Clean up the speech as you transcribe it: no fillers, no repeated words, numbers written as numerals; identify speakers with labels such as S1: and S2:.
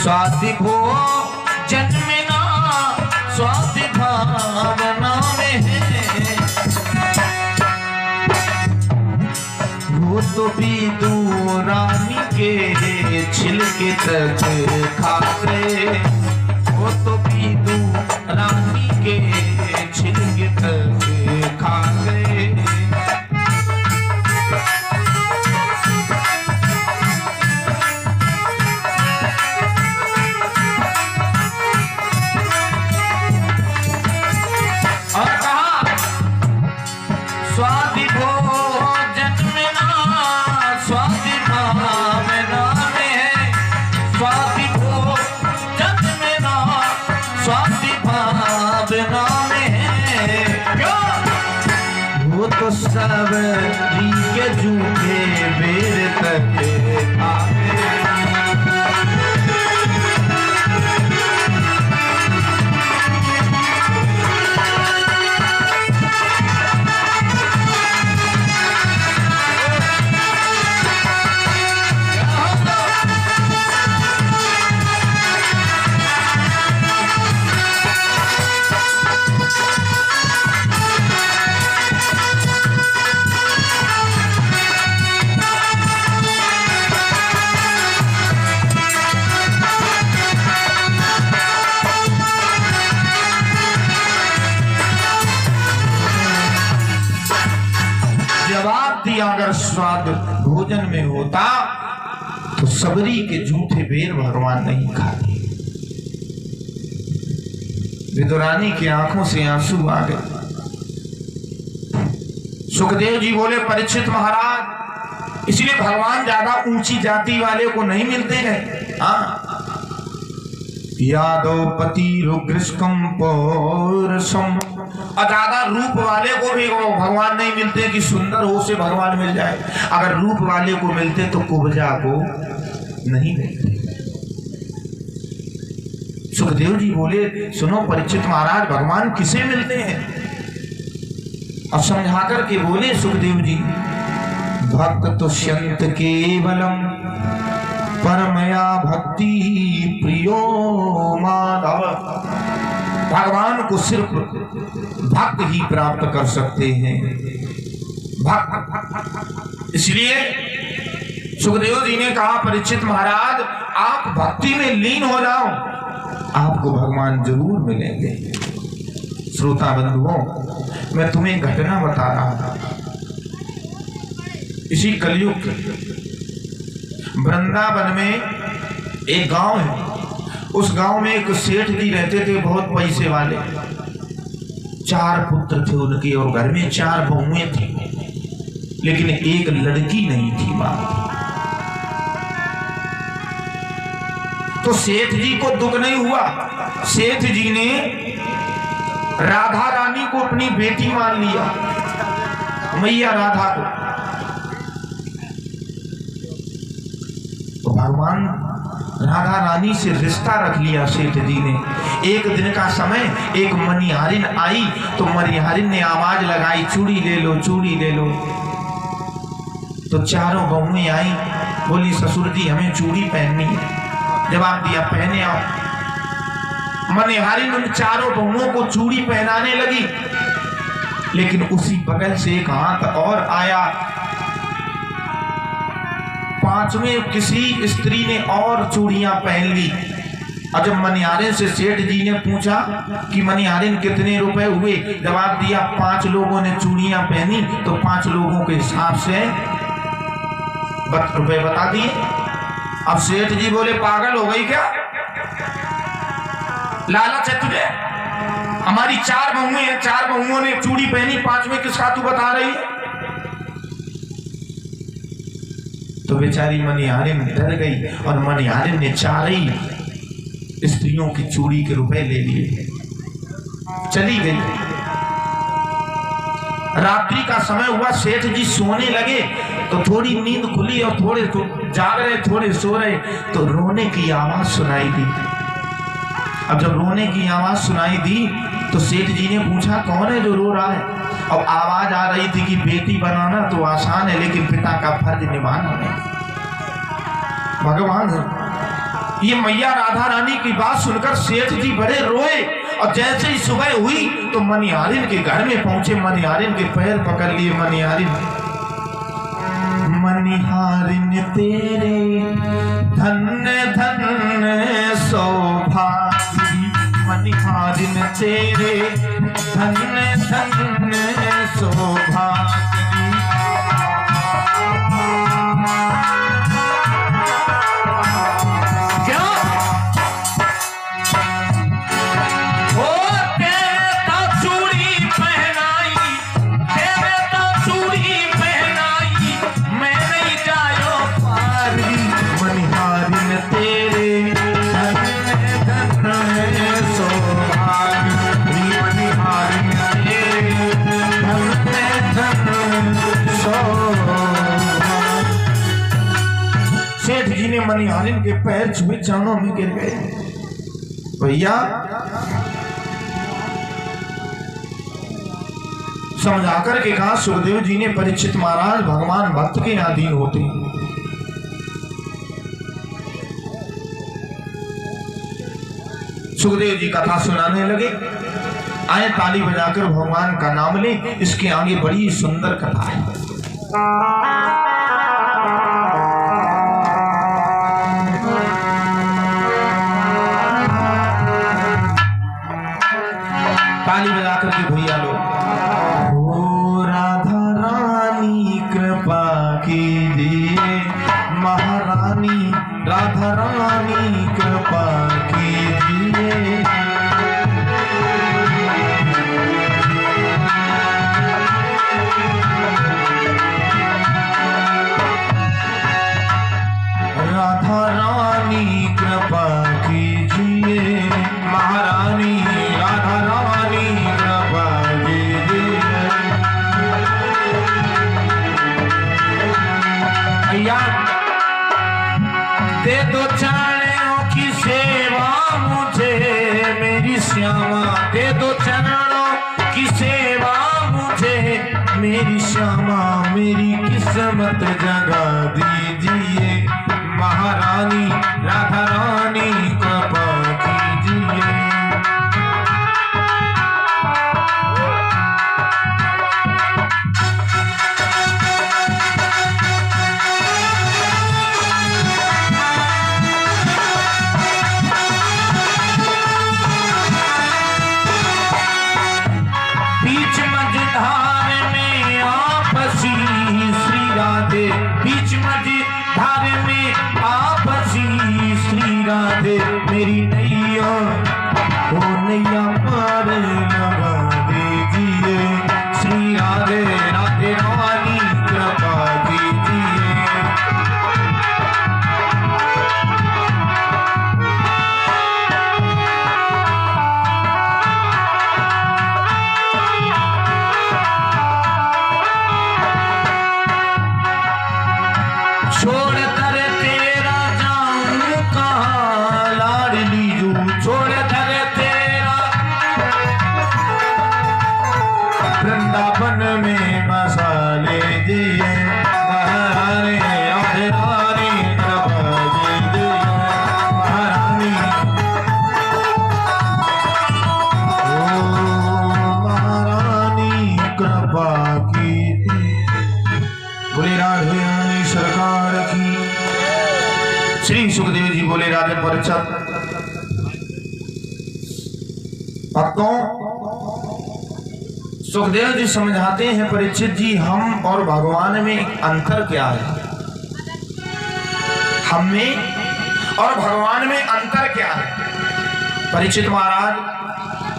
S1: स्वाति भोजन में ना स्वाति भावना में है, वो तो भी दूरानी के छिलके तक खाते, वो तो भी दूरानी के छिलके तक खाते। स्वाति भोजन में ना स्वाति भावना में है, स्वाति भोजन में ना स्वाति भावना में है। वो तो सबरी के झूठे बेर तक आवे। जवाब दिया, अगर स्वाद भोजन में होता तो सबरी के झूठे बेर भगवान नहीं खाते। विदुरानी की आंखों से आंसू आ गए। सुखदेव जी बोले, परीक्षित महाराज, इसलिए भगवान ज्यादा ऊंची जाति वाले को नहीं मिलते हैं। हाँ, यादव पति रुग्रस्कम पौरसम, और ज्यादा रूप वाले को भी भगवान नहीं मिलते कि सुंदर हो से भगवान मिल जाए। अगर रूप वाले को मिलते तो कुब्जा को नहीं मिलते। सुखदेव जी बोले, सुनो परीक्षित महाराज, भगवान किसे मिलते हैं? और समझा करके बोले सुखदेव जी, भक्त तो संत केवलम परमया भक्ति प्रियो माधव। भगवान को सिर्फ भक्त ही प्राप्त कर सकते हैं, भक्त। इसलिए सुखदेव जी ने कहा, परीक्षित महाराज, आप भक्ति में लीन हो जाओ, आपको भगवान जरूर मिलेंगे। श्रोता बंधुओं, मैं तुम्हें घटना बता रहा हूं। इसी कलयुग वृंदावन में एक गांव है। उस गांव में एक सेठ जी रहते थे, बहुत पैसे वाले। 4 पुत्र थे उनके, और घर में 4 बहुएं थी, लेकिन एक लड़की नहीं थी मां। तो सेठ जी को दुख नहीं हुआ। सेठ जी ने राधा रानी को अपनी बेटी मान लिया, मैया राधा को। तो भगवान राधा रानी से रिश्ता रख लिया सेठ जी ने। एक दिन का समय, एक मनिहारिन आई तो मनिहारिन ने आवाज लगाई, चूड़ी ले लो, चूड़ी ले लो। तो चारों बहुएं आई, बोली, ससुर जी हमें चूड़ी पहननी है। जवाब दिया, पहने आओ। मनिहारिन उन चारों बहुओं को चूड़ी पहनाने लगी, लेकिन उसी बगल से एक हाथ और आया। 5वें किसी स्त्री ने और चूड़ियां पहन ली। और जब मनिहारिन से सेठ जी ने पूछा कि मनिहारिन कितने रुपए हुए, जवाब दिया 5 लोगों ने चूड़ियां पहनी तो 5 लोगों के हिसाब से रुपए बता दिए। अब सेठ जी बोले, पागल हो गई क्या? लालच है तुझे? हमारी 4 बहुएं हैं, 4 बहुओं ने चूड़ी पहनी, 5वें किसका तू बता रही है? तो बेचारी मनिहारिन डर गई और मनिहारिन ने 4 ही स्त्रियों की चूड़ी के रुपए ले लिए, चली गई। रात्रि का समय हुआ, सेठ जी सोने लगे तो थोड़ी नींद खुली और थोड़े जाग रहे, थोड़े सो रहे, तो रोने की आवाज सुनाई दी। अब जब रोने की आवाज सुनाई दी तो सेठ जी ने पूछा, कौन है जो रो रहा है? अब आवाज आ रही थी कि बेटी बनाना तो आसान है, लेकिन पिता का फर्ज निभाना नहीं। भगवान है। ये मैया राधा रानी की बात सुनकर सेठ जी बड़े रोए और जैसे ही सुबह हुई तो मनिहारिन के घर में पहुंचे। मनिहारिन के पैर पकड़ लिए। मनिहारिन तेरे धन्य धन्य सौभाग्य, मनिहारिन तेरे धन्य धन्य सौभाग्य। सेठ जी ने मनिहारिन के पैर छुए, चरणों में गिर गए। भैया समझा कर के कहा, सुखदेव जी ने, परीक्षित महाराज भगवान भक्त के अधीन होते हैं। सुखदेव जी कथा सुनाने लगे। आए ताली बजाकर भगवान का नाम ले। इसके आगे बड़ी सुंदर कथा है। ताली बजा करके भैया लोग। ओ राधा रानी कृपा कीजिए, महारानी राधा रानी कृपा कीजिए। राधा रानी कृपा कीजिए, महारानी राधा रानी कृपा कीजिए। भैया दे दो चरणों की सेवा मुझे मेरी श्यामा, दे दो चरणों की सेवा मुझे मेरी श्यामा, मेरी किस्मत जगा दीजिए, महारानी राधा रानी कृपा कीजिए। बीच मझधार में आपसी श्री राधे, बीच मझधार में आपसी श्री राधे, मेरी नैया ओ नैया पार लगा दीजिए, श्री राधे राधे रानी कृपा कीजिए। छोड़ कर तेरा जाऊं कहाँ लाडली जू, छोड़ कर तेरा वृंदावन में बसा लीजिए, महारानी राधे रानी कृपा कीजिए, महारानी ओ महारानी कृपा कीजिए। बोले राधे रानी सरकार की। श्री सुखदेव जी बोले, राजन परीक्षित भक्तों, सुखदेव जी समझाते हैं, परीक्षित जी हम और भगवान में एक अंतर क्या है? हम में और भगवान में अंतर क्या है? परीक्षित महाराज